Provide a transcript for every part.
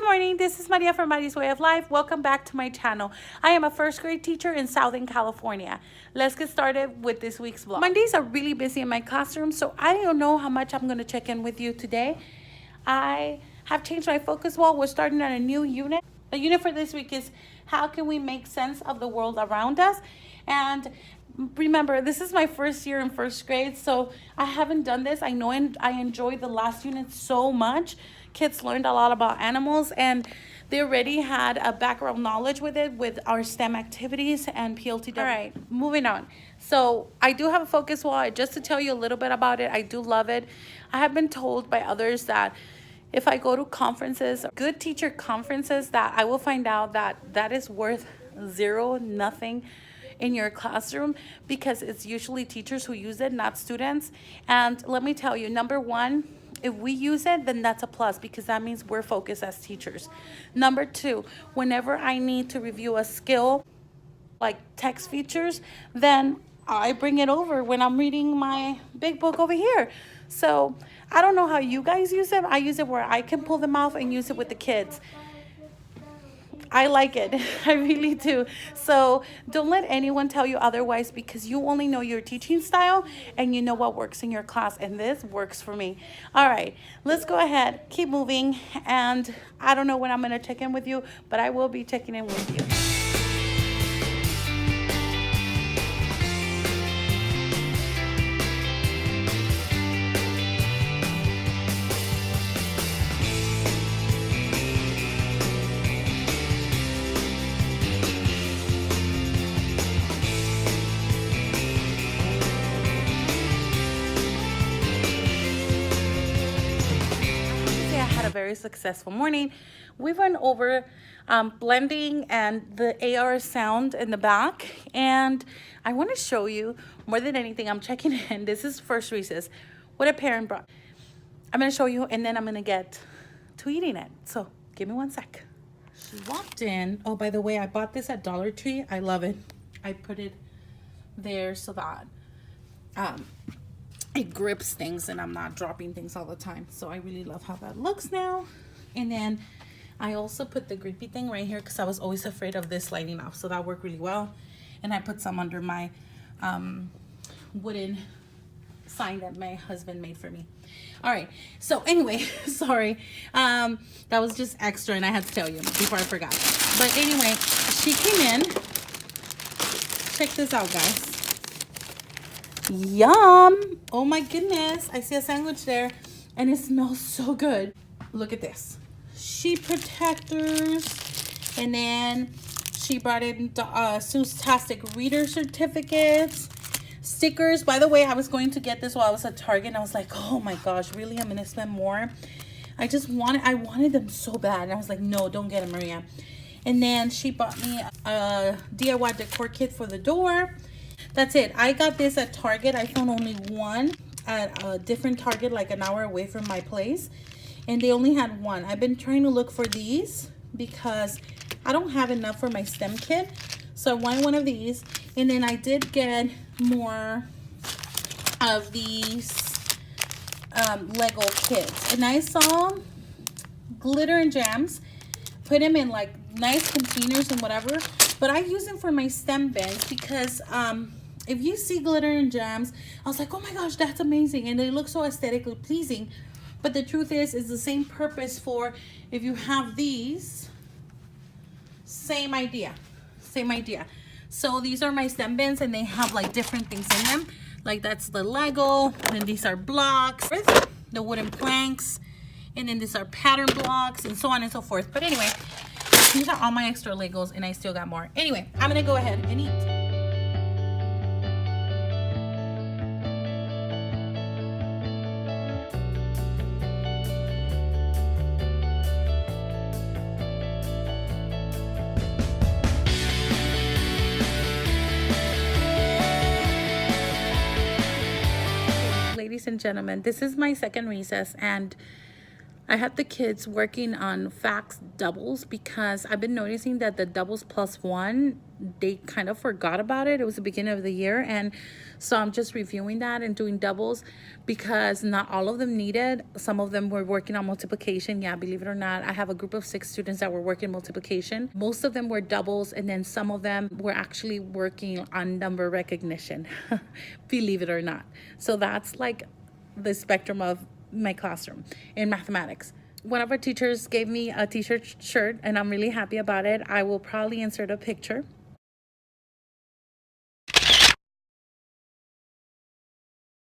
Good morning, this is Maria from Mari's Way of Life. Welcome back to my channel. I am a first grade teacher in Southern California. Let's get started with this week's vlog. Mondays are really busy in my classroom, so I don't know how much I'm going to check in with you today. I have changed my focus wall. We're starting on a new unit. The unit for this week is how can we make sense of the world around us? And remember, this is my first year in first grade, so I haven't done this. I know I enjoyed the last unit so much. Kids learned a lot about animals, and they already had a background knowledge with it, with our STEM activities and PLTW. All right, moving on. So I do have a focus wall. Just to tell you a little bit about it, I do love it. I have been told by others that if I go to conferences, good teacher conferences, that I will find out that that is worth zero, nothing in your classroom, because it's usually teachers who use it, not students. And let me tell you, number one, if we use it, then that's a plus, because that means we're focused as teachers. Number two, whenever I need to review a skill like text features, then I bring it over when I'm reading my big book over here. So I don't know how you guys use it. I use it where I can pull them off and use it with the kids. I like it. I really do. So don't let anyone tell you otherwise, because you only know your teaching style and you know what works in your class, and this works for me. All right, let's go ahead, keep moving. And I don't know when I'm going to check in with you, but I will be checking in with you. A very successful morning. We went over blending and the AR sound in the back, and I want to show you, more than anything, I'm checking in. This is first recess, what a parent brought. I'm going to show you, and then I'm going to get to eating it. So give me one sec. She walked in. Oh, by the way, I bought this at Dollar Tree. I love it. I put it there so that it grips things and I'm not dropping things all the time. So I really love how that looks now. And then I also put the grippy thing right here because I was always afraid of this sliding off. So that worked really well. And I put some under my wooden sign that my husband made for me. All right. So anyway, sorry. That was just extra and I had to tell you before I forgot. But anyway, she came in. Check this out, guys. Yum! Oh my goodness, I see a sandwich there and it smells so good. Look at this. Sheet protectors, and then she brought in Seuss-tastic reader certificates, stickers. By the way, I was going to get this while I was at Target and I was like, oh my gosh, really? I'm gonna spend more? I wanted them so bad, and I was like, no, don't get them, Maria. And then she bought me a DIY decor kit for the door. That's it. I got this at Target. I found only one at a different Target, like an hour away from my place, and they only had one. I've been trying to look for these because I don't have enough for my STEM kit, so I wanted one of these. And then I did get more of these Lego kits, and I saw glitter and jams. Put them in like nice containers and whatever, but I use them for my STEM bins because if you see glitter and jams, I was like, oh my gosh, that's amazing, and they look so aesthetically pleasing. But the truth is, it's the same purpose for if you have these. Same idea. So these are my STEM bins, and they have like different things in them. Like that's the Lego, and then these are blocks, the wooden planks, and then these are pattern blocks, and so on and so forth. But anyway, these are all my extra Legos, and I still got more. Anyway, I'm gonna go ahead and eat. Ladies and gentlemen, this is my second recess, and I had the kids working on facts doubles because I've been noticing that the doubles plus one, they kind of forgot about it. It was the beginning of the year, and so I'm just reviewing that and doing doubles because not all of them needed. Some of them were working on multiplication. Yeah, believe it or not, I have a group of 6 students that were working multiplication. Most of them were doubles, and then some of them were actually working on number recognition. Believe it or not. So that's like the spectrum of my classroom in mathematics. One of our teachers gave me a t-shirt shirt, and I'm really happy about it. I will probably insert a picture.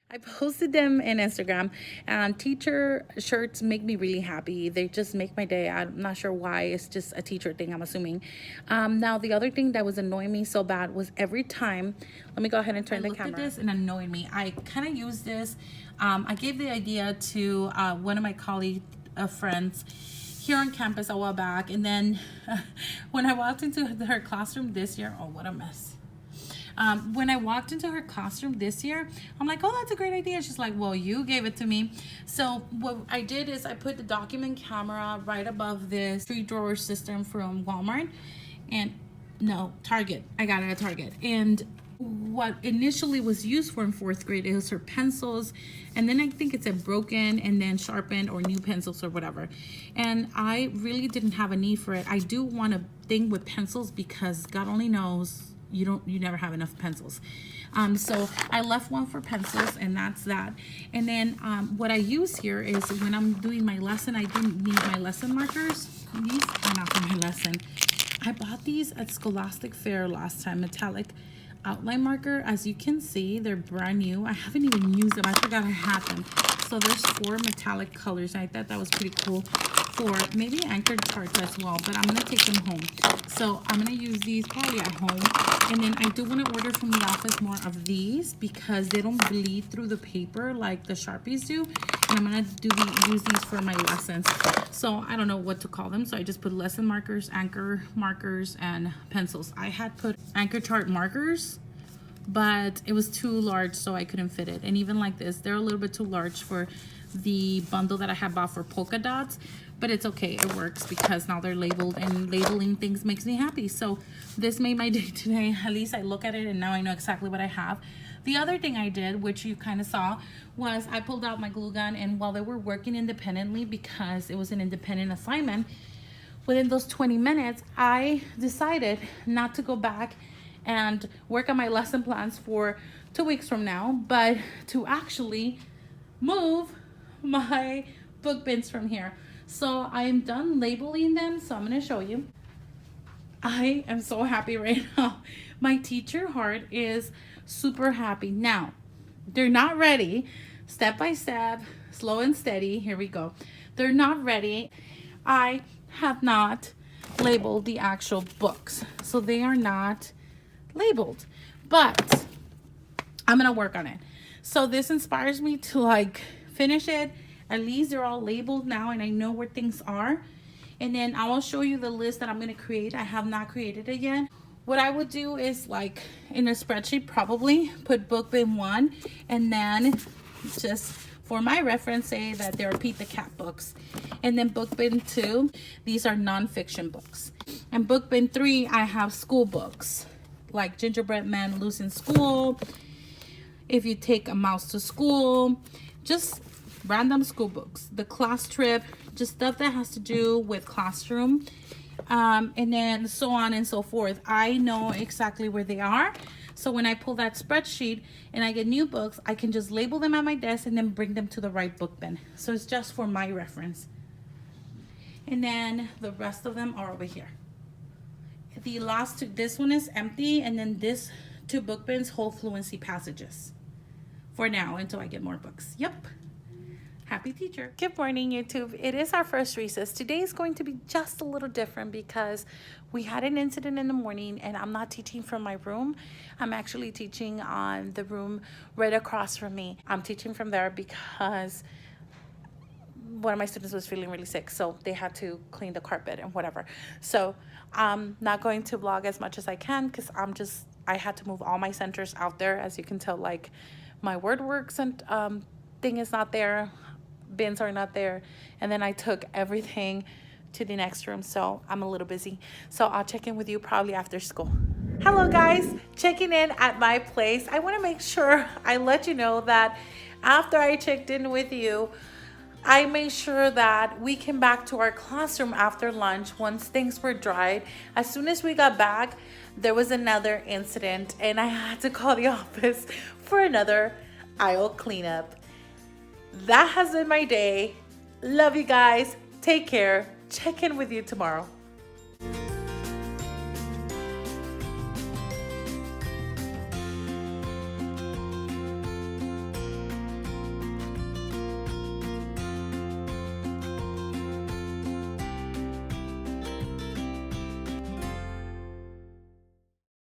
I posted them in Instagram, and teacher shirts make me really happy. They just make my day. I'm not sure why. It's just a teacher thing, I'm assuming. Now, the other thing that was annoying me so bad was every time, let me go ahead and turn the camera. I looked at this and annoyed me. I kind of used this. I gave the idea to one of my colleague friends here on campus a while back. And then when I walked into her classroom this year, oh, what a mess. When I walked into her classroom this year, I'm like, oh, that's a great idea. She's like, well, you gave it to me. So what I did is I put the document camera right above this 3-drawer system from Walmart, and no, Target. I got it at Target. And what initially was used for in 4th grade is her pencils, and then I think it said broken and then sharpened or new pencils or whatever, and I really didn't have a need for it. I do want a thing with pencils because God only knows you never have enough pencils. So I left one for pencils, and that's that. And then what I use here is when I'm doing my lesson, I didn't need my lesson markers. These are not for my lesson. I bought these at Scholastic Fair last time, metallic outline marker. As you can see, they're brand new. I haven't even used them. I forgot I had them. So there's 4 metallic colors. I thought that was pretty cool for maybe anchored charts as well, but I'm gonna take them home. So I'm gonna use these probably at home. And then I do want to order from the office more of these because they don't bleed through the paper like the Sharpies do. And I'm gonna use these for my lessons. So I don't know what to call them. So I just put lesson markers, anchor markers, and pencils. I had put anchor chart markers, but it was too large, so I couldn't fit it. And even like this, they're a little bit too large for the bundle that I had bought for polka dots, but it's okay, it works because now they're labeled, and labeling things makes me happy. So this made my day today. At least I look at it and now I know exactly what I have. The other thing I did, which you kind of saw, was I pulled out my glue gun, and while they were working independently, because it was an independent assignment, within those 20 minutes, I decided not to go back and work on my lesson plans for 2 weeks from now, but to actually move my book bins from here. So I am done labeling them, so I'm going to show you. I am so happy right now. My teacher heart is super happy. Now, they're not ready. Step by step, slow and steady. Here we go. They're not ready. I have not labeled the actual books, so they are not labeled, but I'm gonna work on it. So this inspires me to like finish it. At least they're all labeled now, and I know where things are. And then I will show you the list that I'm gonna create. I have not created it yet. What I would do is, like, in a spreadsheet, probably put book bin 1, and then just for my reference say that they're Pete the Cat books. And then book bin 2, these are nonfiction books. And book bin 3, I have school books, like Gingerbread Man Loose in School, If You Take a Mouse to School, just random school books. The class trip, just stuff that has to do with classroom, and then so on and so forth. I know exactly where they are, so when I pull that spreadsheet and I get new books, I can just label them at my desk and then bring them to the right book bin. So it's just for my reference. And then the rest of them are over here. The last two, this one is empty, and then this 2 book bins hold fluency passages for now until I get more books. Yep. Happy teacher. Good morning, YouTube. It is our first recess. Today is going to be just a little different because we had an incident in the morning, and I'm not teaching from my room. I'm actually teaching on the room right across from me. I'm teaching from there because one of my students was feeling really sick, so they had to clean the carpet and whatever. So I'm not going to vlog as much as I can because I had to move all my centers out there. As you can tell, like, my WordWorks and thing is not there. bins are not there. And then I took everything to the next room, so I'm a little busy. So I'll check in with you probably after school. Hello guys, checking in at my place. I want to make sure I let you know that after I checked in with you, I made sure that we came back to our classroom after lunch once things were dried. As soon as we got back, there was another incident and I had to call the office for another aisle cleanup. That has been my day. Love you guys. Take care. Check in with you tomorrow.